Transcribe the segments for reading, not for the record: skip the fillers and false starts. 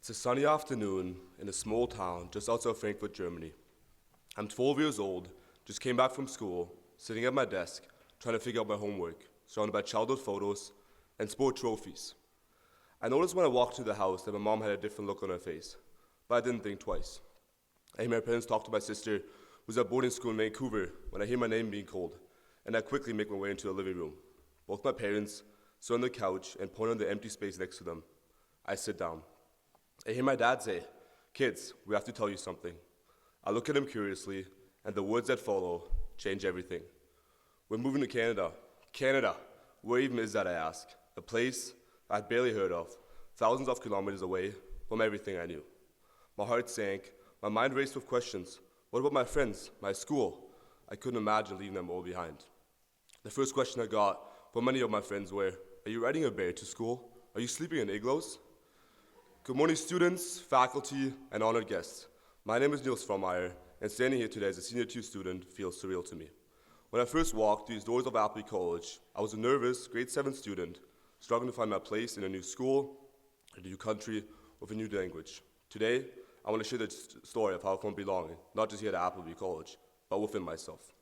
It's a sunny afternoon in a small town just outside Frankfurt, Germany. I'm 12 years old, just came back from school, sitting at my desk, trying to figure out my homework, surrounded by childhood photos and sport trophies. I noticed when I walked to the house that my mom had a different look on her face, but I didn't think twice. I hear my parents talk to my sister, who's at boarding school in Vancouver, when I hear my name being called, and I quickly make my way into the living room. Both my parents sit on the couch and point on the empty space next to them. I sit down. I hear my dad say, "Kids, we have to tell you something." I look at him curiously, and the words that follow change everything. "We're moving to Canada." Canada? Where even is that, I ask? A place I'd barely heard of, thousands of kilometers away from everything I knew. My heart sank, my mind raced with questions. What about my friends, my school? I couldn't imagine leaving them all behind. The first question I got from many of my friends were, "Are you riding a bear to school? Are you sleeping in igloos?" Good morning, students, faculty, and honored guests. My name is Nils Frommeyer, and standing here today as a senior 2 student feels surreal to me. When I first walked through these doors of Appleby College, I was a nervous grade 7 student, struggling to find my place in a new school, a new country, with a new language. Today, I want to share the story of how I found belonging, not just here at Appleby College, but within myself.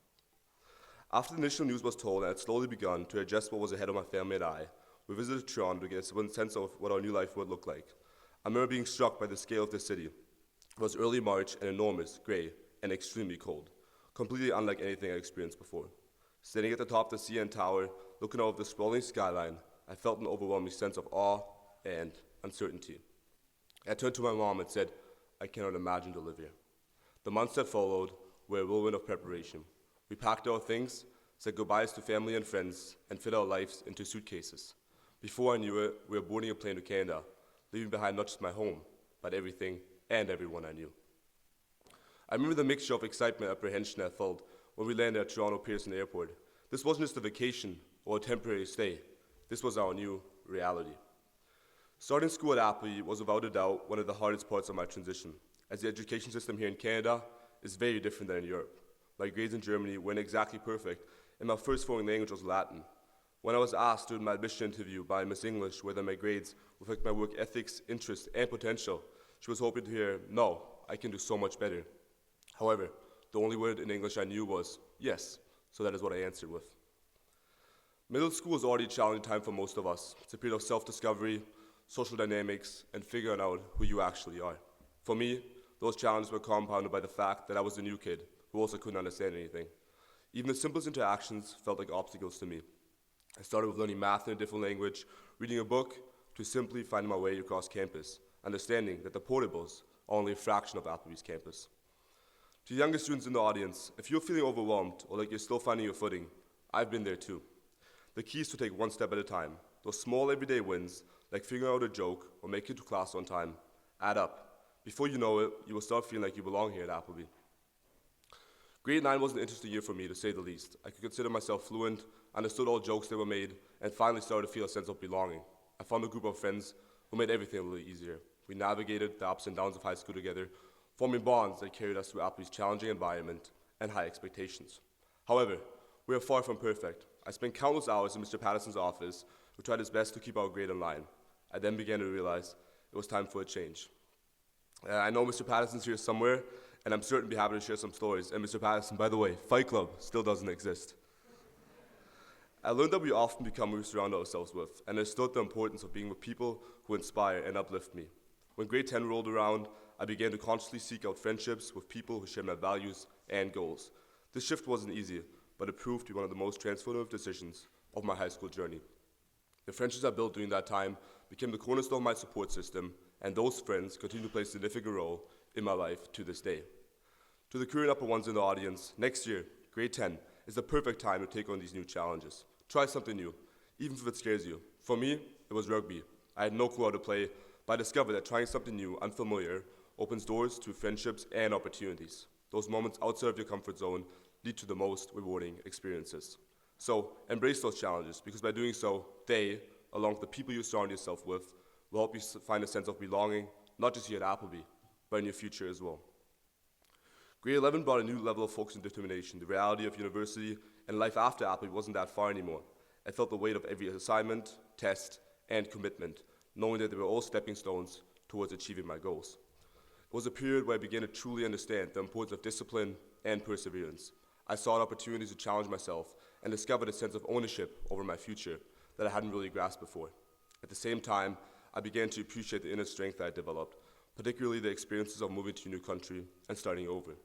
After the initial news was told and I had slowly begun to adjust what was ahead of my family and I, we visited Toronto to get a sense of what our new life would look like. I remember being struck by the scale of the city. It was early March and enormous, gray, and extremely cold, completely unlike anything I experienced before. Standing at the top of the CN Tower, looking out of the sprawling skyline, I felt an overwhelming sense of awe and uncertainty. I turned to my mom and said, "I cannot imagine to live here." The months that followed were a whirlwind of preparation. We packed our things, said goodbyes to family and friends, and fit our lives into suitcases. Before I knew it, we were boarding a plane to Canada, leaving behind not just my home, but everything and everyone I knew. I remember the mixture of excitement and apprehension I felt when we landed at Toronto Pearson Airport. This wasn't just a vacation or a temporary stay. This was our new reality. Starting school at Appleby was without a doubt one of the hardest parts of my transition, as the education system here in Canada is very different than in Europe. My grades in Germany weren't exactly perfect, and my first foreign language was Latin. When I was asked during my admission interview by Miss English whether my grades reflect my work ethics, interest, and potential, she was hoping to hear, "No, I can do so much better." However, the only word in English I knew was "yes," so that is what I answered with. Middle school is already a challenging time for most of us. It's a period of self-discovery, social dynamics, and figuring out who you actually are. For me, those challenges were compounded by the fact that I was a new kid who also couldn't understand anything. Even the simplest interactions felt like obstacles to me. I started with learning math in a different language, reading a book, to simply finding my way across campus, understanding that the portables are only a fraction of Appleby's campus. To younger students in the audience, if you're feeling overwhelmed or like you're still finding your footing, I've been there too. The key is to take one step at a time. Those small everyday wins, like figuring out a joke or making it to class on time, add up. Before you know it, you will start feeling like you belong here at Appleby. Grade 9 was an interesting year for me, to say the least. I could consider myself fluent, understood all jokes that were made, and finally started to feel a sense of belonging. I found a group of friends who made everything a little easier. We navigated the ups and downs of high school together, forming bonds that carried us through Appleby's challenging environment and high expectations. However, we are far from perfect. I spent countless hours in Mr. Patterson's office, who tried his best to keep our grade in line. I then began to realize it was time for a change. I know Mr. Patterson's here somewhere, and I'm certain to be happy to share some stories. And Mr. Patterson, by the way, Fight Club still doesn't exist. I learned that we often become who we surround ourselves with, and understood the importance of being with people who inspire and uplift me. When grade 10 rolled around, I began to consciously seek out friendships with people who shared my values and goals. This shift wasn't easy, but it proved to be one of the most transformative decisions of my high school journey. The friendships I built during that time became the cornerstone of my support system, and those friends continue to play a significant role in my life to this day. To the current upper ones in the audience, next year, grade 10, is the perfect time to take on these new challenges. Try something new, even if it scares you. For me, it was rugby. I had no clue how to play, but I discovered that trying something new, unfamiliar, opens doors to friendships and opportunities. Those moments outside of your comfort zone lead to the most rewarding experiences. So embrace those challenges, because by doing so, they, along with the people you surround yourself with, will help you find a sense of belonging, not just here at Appleby, but in your future as well. Grade 11 brought a new level of focus and determination. The reality of university and life after Appleby wasn't that far anymore. I felt the weight of every assignment, test, and commitment, knowing that they were all stepping stones towards achieving my goals. It was a period where I began to truly understand the importance of discipline and perseverance. I sought opportunities to challenge myself and discovered a sense of ownership over my future that I hadn't really grasped before. At the same time, I began to appreciate the inner strength I had developed, particularly the experiences of moving to a new country and starting over.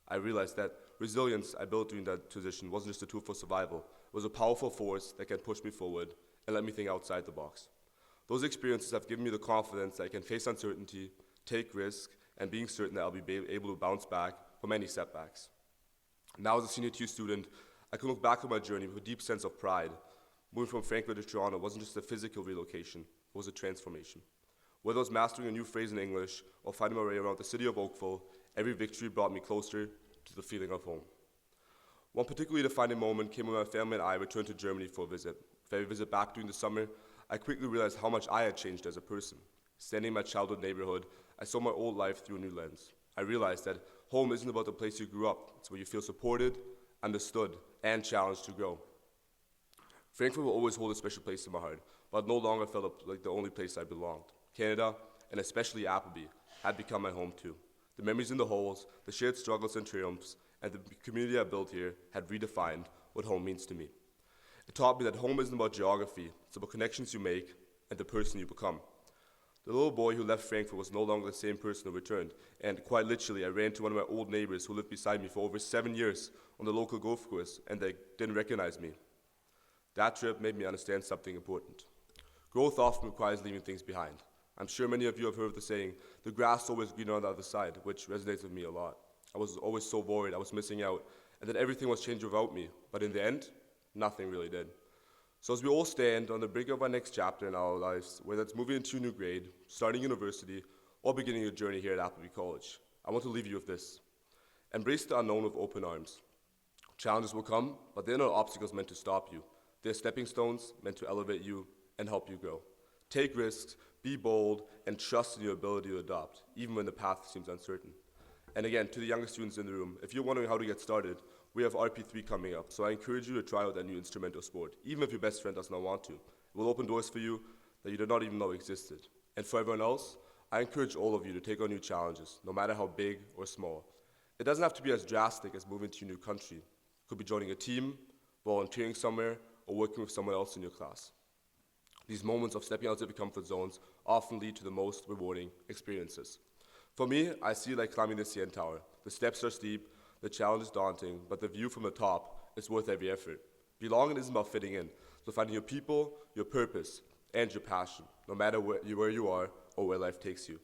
I realized that resilience I built during that transition wasn't just a tool for survival, it was a powerful force that can push me forward and let me think outside the box. Those experiences have given me the confidence that I can face uncertainty, take risks, and being certain that I'll be able to bounce back from any setbacks. Now as a senior 2 student, I can look back on my journey with a deep sense of pride. Moving from Frankfurt to Toronto wasn't just a physical relocation, it was a transformation. Whether it was mastering a new phrase in English or finding my way around the city of Oakville, every victory brought me closer to the feeling of home. One particularly defining moment came when my family and I returned to Germany for a visit. For every visit back during the summer, I quickly realized how much I had changed as a person. Standing in my childhood neighborhood, I saw my old life through a new lens. I realized that home isn't about the place you grew up, it's where you feel supported, understood, and challenged to grow. Frankfurt will always hold a special place in my heart, but no longer felt like the only place I belonged. Canada, and especially Appleby, had become my home too. The memories in the halls, the shared struggles and triumphs, and the community I built here had redefined what home means to me. It taught me that home isn't about geography, it's about connections you make and the person you become. The little boy who left Frankfurt was no longer the same person who returned, and quite literally I ran into one of my old neighbors who lived beside me for over 7 years on the local golf course, and they didn't recognize me. That trip made me understand something important. Growth often requires leaving things behind. I'm sure many of you have heard the saying, the grass is always greener on the other side, which resonates with me a lot. I was always so worried I was missing out, and that everything was changing without me, but in the end, nothing really did. So as we all stand on the brink of our next chapter in our lives, whether it's moving into a new grade, starting university, or beginning a journey here at Appleby College, I want to leave you with this. Embrace the unknown with open arms. Challenges will come, but they're not obstacles meant to stop you. They're stepping stones meant to elevate you and help you grow. Take risks, be bold, and trust in your ability to adopt, even when the path seems uncertain. And again, to the younger students in the room, if you're wondering how to get started, we have RP3 coming up, so I encourage you to try out that new instrumental sport, even if your best friend does not want to. It will open doors for you that you did not even know existed. And for everyone else, I encourage all of you to take on new challenges, no matter how big or small. It doesn't have to be as drastic as moving to a new country. It could be joining a team, volunteering somewhere, or working with someone else in your class. These moments of stepping out of your comfort zones often lead to the most rewarding experiences. For me, I see it like climbing the CN Tower. The steps are steep, the challenge is daunting, but the view from the top is worth every effort. Belonging isn't about fitting in, so finding your people, your purpose, and your passion, no matter where you are or where life takes you.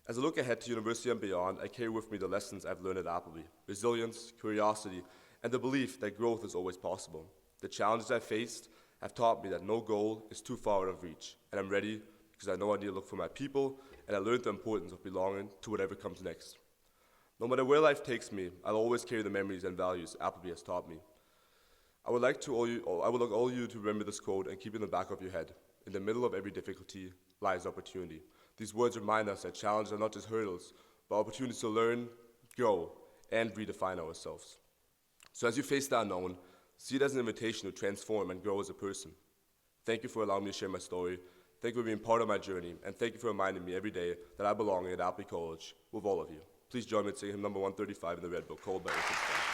As I look ahead to university and beyond, I carry with me the lessons I've learned at Appleby: resilience, curiosity, and the belief that growth is always possible. The challenges I've faced have taught me that no goal is too far out of reach, and I'm ready because I know I need to look for my people, and I learned the importance of belonging to whatever comes next. No matter where life takes me, I'll always carry the memories and values Appleby has taught me. I would like all of you to remember this quote and keep it in the back of your head. In the middle of every difficulty lies opportunity. These words remind us that challenges are not just hurdles, but opportunities to learn, grow, and redefine ourselves. So as you face the unknown, see it as an invitation to transform and grow as a person. Thank you for allowing me to share my story. Thank you for being part of my journey, and thank you for reminding me every day that I belong at Appleby College with all of you. Please join me in singing hymn number 135 in the Red Book, called by Richard Stein.